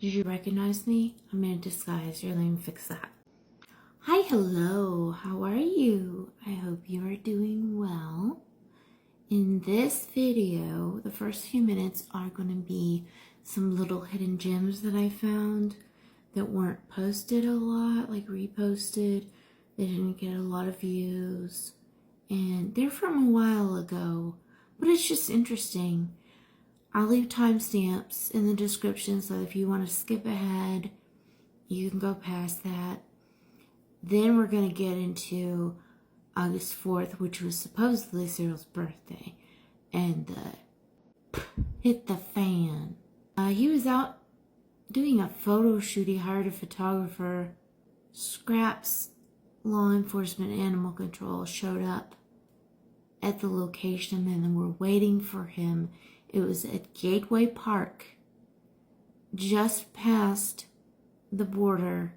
Did you recognize me? I'm in a disguise. Here, let me fix that. Hi, hello. How are you? I hope you are doing well. In this video, the first few minutes are going to be some little hidden gems that I found that weren't posted a lot, like reposted. They didn't get a lot of views. And they're from a while ago, but it's just interesting. I'll leave timestamps in the description so if you want to skip ahead, you can go past that. Then we're going to get into August 4th, which was supposedly Cyril's birthday. And hit the fan. He was out doing a photo shoot. He hired a photographer. Scraps law enforcement animal control showed up at the location and then we're waiting for him. It was at Gateway Park, just past the border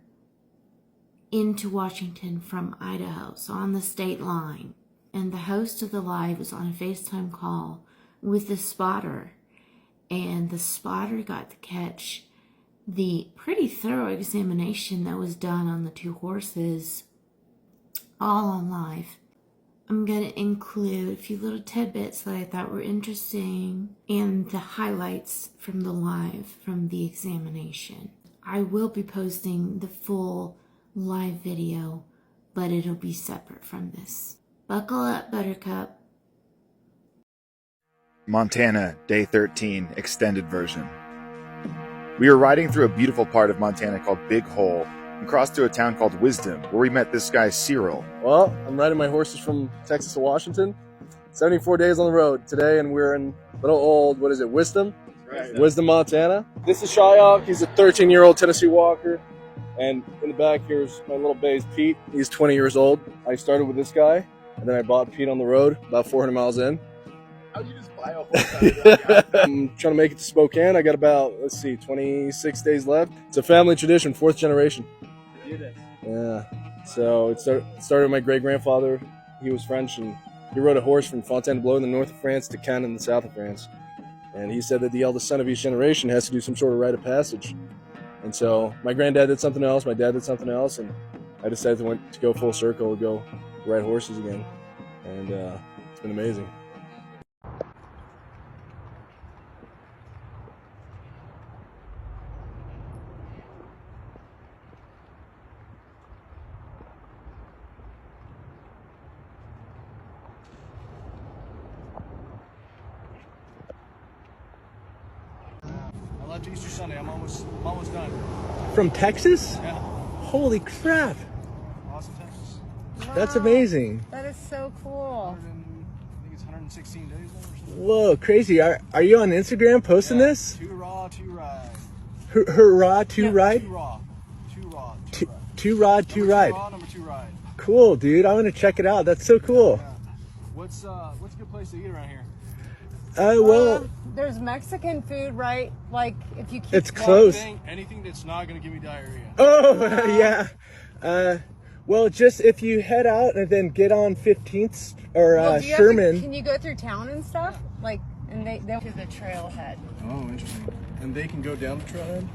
into Washington from Idaho, so on the state line. And the host of the live was on a FaceTime call with the spotter, and the spotter got to catch the pretty thorough examination that was done on the two horses, all on live. I'm going to include a few little tidbits that I thought were interesting and the highlights from the live, from the examination. I will be posting the full live video, but it'll be separate from this. Buckle up, Buttercup. Montana, Day 13, extended version. We were riding through a beautiful part of Montana called Big Hole and crossed to a town called Wisdom, where we met this guy, Cyril. Well, I'm riding my horses from Texas to Washington. 74 days on the road today, and we're in little old, Wisdom? Right. Wisdom, Montana. This is Shyok. He's a 13-year-old Tennessee Walker. And in the back, here's my little bays, Pete. He's 20 years old. I started with this guy, and then I bought Pete on the road about 400 miles in. How'd you just buy a horse? I'm trying to make it to Spokane. I got about, 26 days left. It's a family tradition, 4th generation. Yeah. So it started with my great-grandfather. He was French, and he rode a horse from Fontainebleau in the north of France to Cannes in the south of France. And he said that the eldest son of each generation has to do some sort of rite of passage. And so my granddad did something else, my dad did something else, and I decided to go full circle, to go ride horses again. And it's been amazing. I left Easter Sunday. I'm almost done. From Texas? Yeah. Holy crap. Austin, Texas. Wow, That's amazing. That is so cool. I think it's 116 days now or something. Whoa, crazy. Are you on Instagram posting this? 2RAW2RIDE. Hurrah, 2RAW2RIDE? 2RAW2RIDE. 2RAW2RIDE. Number 2 ride. Cool, dude. I want to check it out. That's so cool. Yeah. What's a good place to eat around here? Well, There's Mexican food, right? Like if you keep it's close. Anything that's not going to give me diarrhea. Oh, yeah. Well, just if you head out and then get on 15th or Well, do you Sherman. can you go through town and stuff? Like, and they to the trailhead. Oh, interesting. And they can go down the trailhead?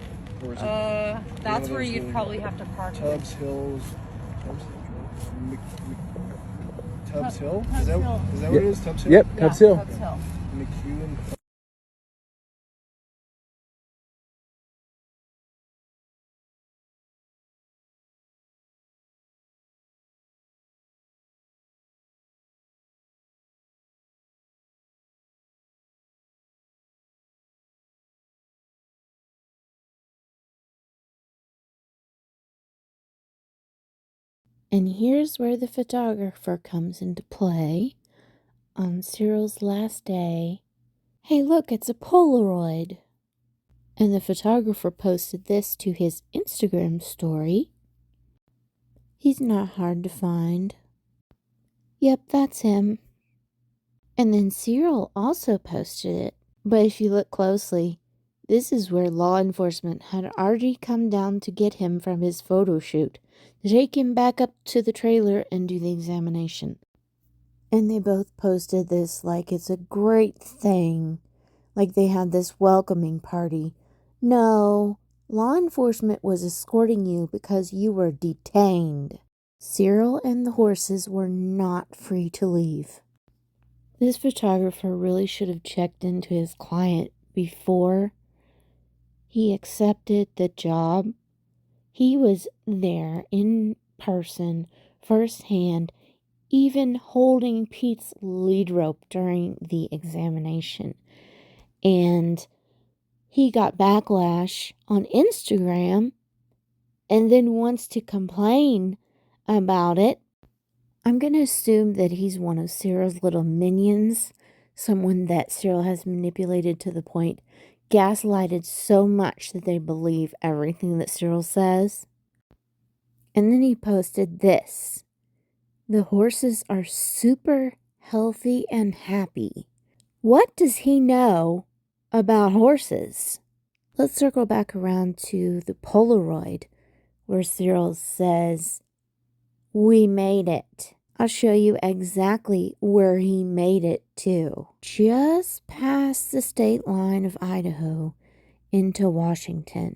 Or is it That's where you'd probably have to park. Tubbs Hills. Tubbs Hill? Tubbs Is that Hill. what it is? Tubbs Hill? Yep, Tubbs Hill. Tubbs Hill. McEwen. And here's where the photographer comes into play. On Cyril's last day, hey look, it's a Polaroid. And the photographer posted this to his Instagram story. He's not hard to find. Yep, that's him. And then Cyril also posted it. But if you look closely, this is where law enforcement had already come down to get him from his photo shoot, to take him back up to the trailer and do the examination. And they both posted this like it's a great thing. Like they had this welcoming party. No, Law enforcement was escorting you because you were detained. Cyril and the horses were not free to leave. This photographer really should have checked into his client before he accepted the job. He was there in person, firsthand, even holding Pete's lead rope during the examination. And he got backlash on Instagram and then wants to complain about it. I'm going to assume that he's one of Cyril's little minions, someone that Cyril has manipulated to the point, gaslighted so much that they believe everything that Cyril says. And then he posted this. The horses are super healthy and happy. What does he know about horses? Let's circle back around to the Polaroid where Cyril says, "We made it." I'll show you exactly where he made it to. Just past the state line of Idaho into Washington.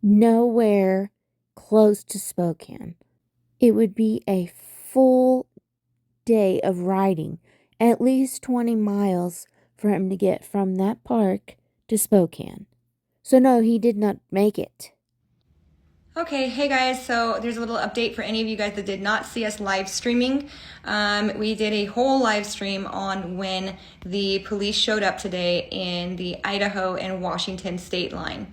Nowhere close to Spokane. It would be a full day of riding, at least 20 miles for him to get from that park to Spokane. So no, he did not make it. Okay, hey guys, so there's a little update for any of you guys that did not see us live streaming. We did a whole live stream on when the police showed up today in the Idaho and Washington state line.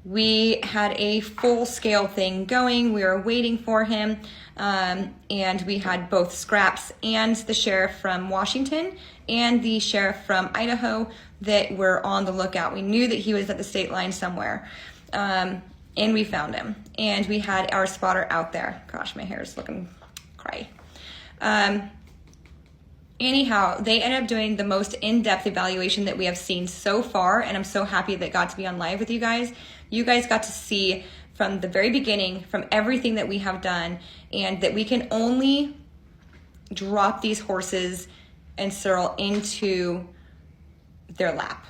We had a full-scale thing going. We were waiting for him, and we had both Scraps and the sheriff from Washington and the sheriff from Idaho that were on the lookout. We knew that he was at the state line somewhere, and we found him. And we had our spotter out there. Gosh, my hair is looking cray. Anyhow, they ended up doing the most in-depth evaluation that we have seen so far, and I'm so happy that got to be on live with you guys. You guys got to see from the very beginning, from everything that we have done, and that we can only drop these horses and Cyril into their lap.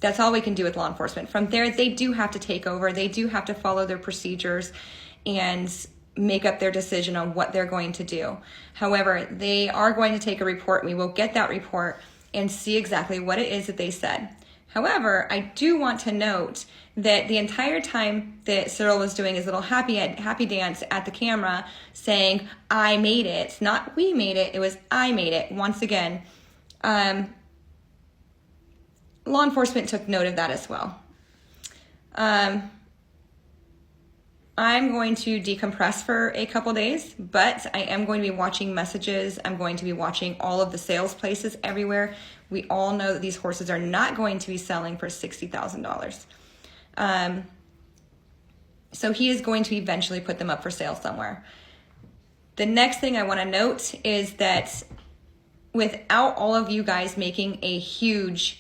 That's all we can do with law enforcement. From there, they do have to take over. They do have to follow their procedures and make up their decision on what they're going to do. However, they are going to take a report. We will get that report and see exactly what it is that they said. However, I do want to note that the entire time that Cyril was doing his little happy dance at the camera saying, "I made it," not "we made it," it was "I made it," once again, law enforcement took note of that as well. I'm going to decompress for a couple days, but I am going to be watching messages. I'm going to be watching all of the sales places everywhere. We all know that these horses are not going to be selling for $60,000. So he is going to eventually put them up for sale somewhere. The next thing I want to note is that without all of you guys making a huge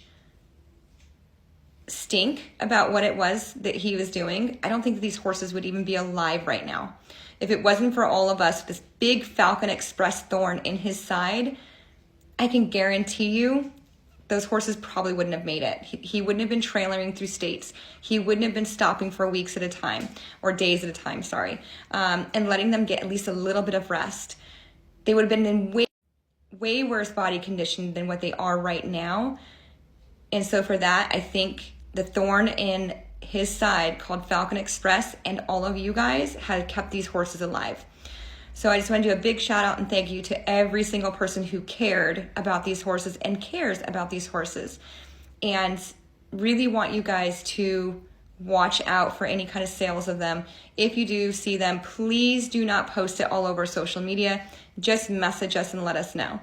stink about what it was that he was doing, I don't think that these horses would even be alive right now. If it wasn't for all of us, this big Falcon Express thorn in his side, I can guarantee you those horses probably wouldn't have made it. He wouldn't have been trailering through states. He wouldn't have been stopping for weeks at a time, or days at a time, and letting them get at least a little bit of rest. They would have been in way worse body condition than what they are right now. And so for that, I think the thorn in his side called Falcon Express and all of you guys had kept these horses alive. So I just want to do a big shout out and thank you to every single person who cared about these horses and cares about these horses. And really want you guys to watch out for any kind of sales of them. If you do see them, please do not post it all over social media. Just message us and let us know.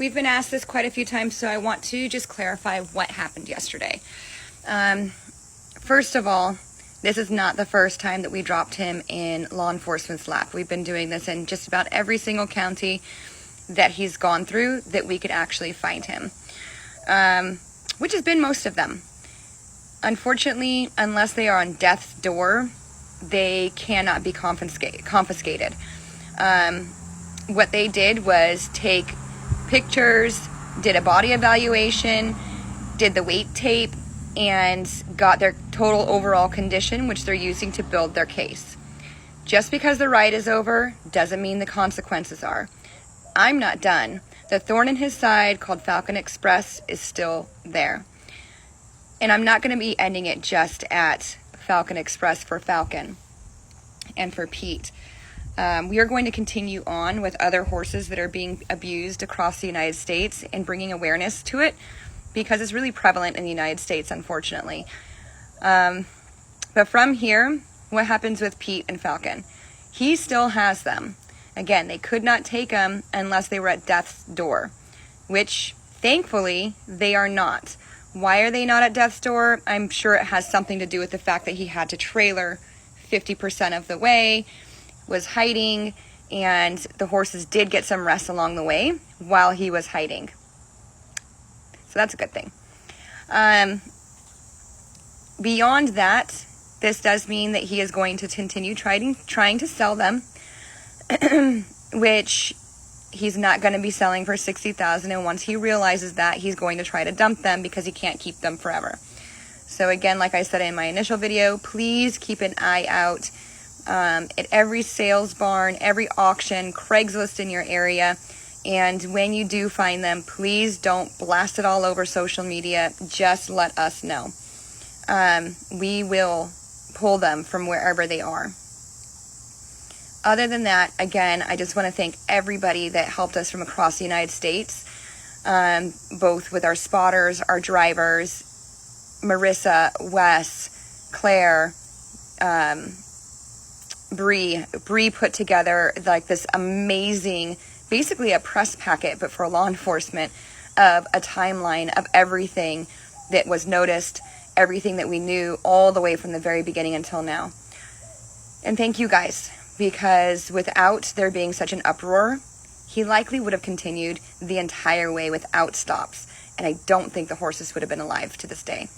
we've been asked this quite a few times, so I want to just clarify what happened yesterday. First of all, this is not the first time that we dropped him in law enforcement's lap. We've been doing this in just about every single county that he's gone through that we could actually find him, which has been most of them. Unfortunately, unless they are on death's door, they cannot be confiscated. What they did was take pictures, did a body evaluation, did the weight tape, and got their total overall condition, which they're using to build their case. Just because the ride is over doesn't mean the consequences are. I'm not done. The thorn in his side called Falcon Express is still there. And I'm not going to be ending it just at Falcon Express for Falcon and for Pete. We are going to continue on with other horses that are being abused across the United States and bringing awareness to it, because it's really prevalent in the United States, unfortunately. But from here, what happens with Pete and Falcon? He still has them. Again, they could not take them unless they were at death's door, which thankfully they are not. Why are they not at death's door? I'm sure it has something to do with the fact that he had to trailer 50% of the way, was hiding, and the horses did get some rest along the way while he was hiding. So that's a good thing. Beyond that, this does mean that he is going to continue trying to sell them, which he's not going to be selling for $60,000. And once he realizes that, he's going to try to dump them because he can't keep them forever. So again, like I said in my initial video, please keep an eye out at every sales barn, every auction, Craigslist in your area. And when you do find them, please don't blast it all over social media. Just let us know. We will pull them from wherever they are. Other than that, again, I just want to thank everybody that helped us from across the United States, both with our spotters, our drivers, Marissa, Wes, Claire, Bree put together like this amazing, basically a press packet, but for law enforcement, of a timeline of everything that was noticed, everything that we knew all the way from the very beginning until now. And thank you guys, because without there being such an uproar, he likely would have continued the entire way without stops. And I don't think the horses would have been alive to this day.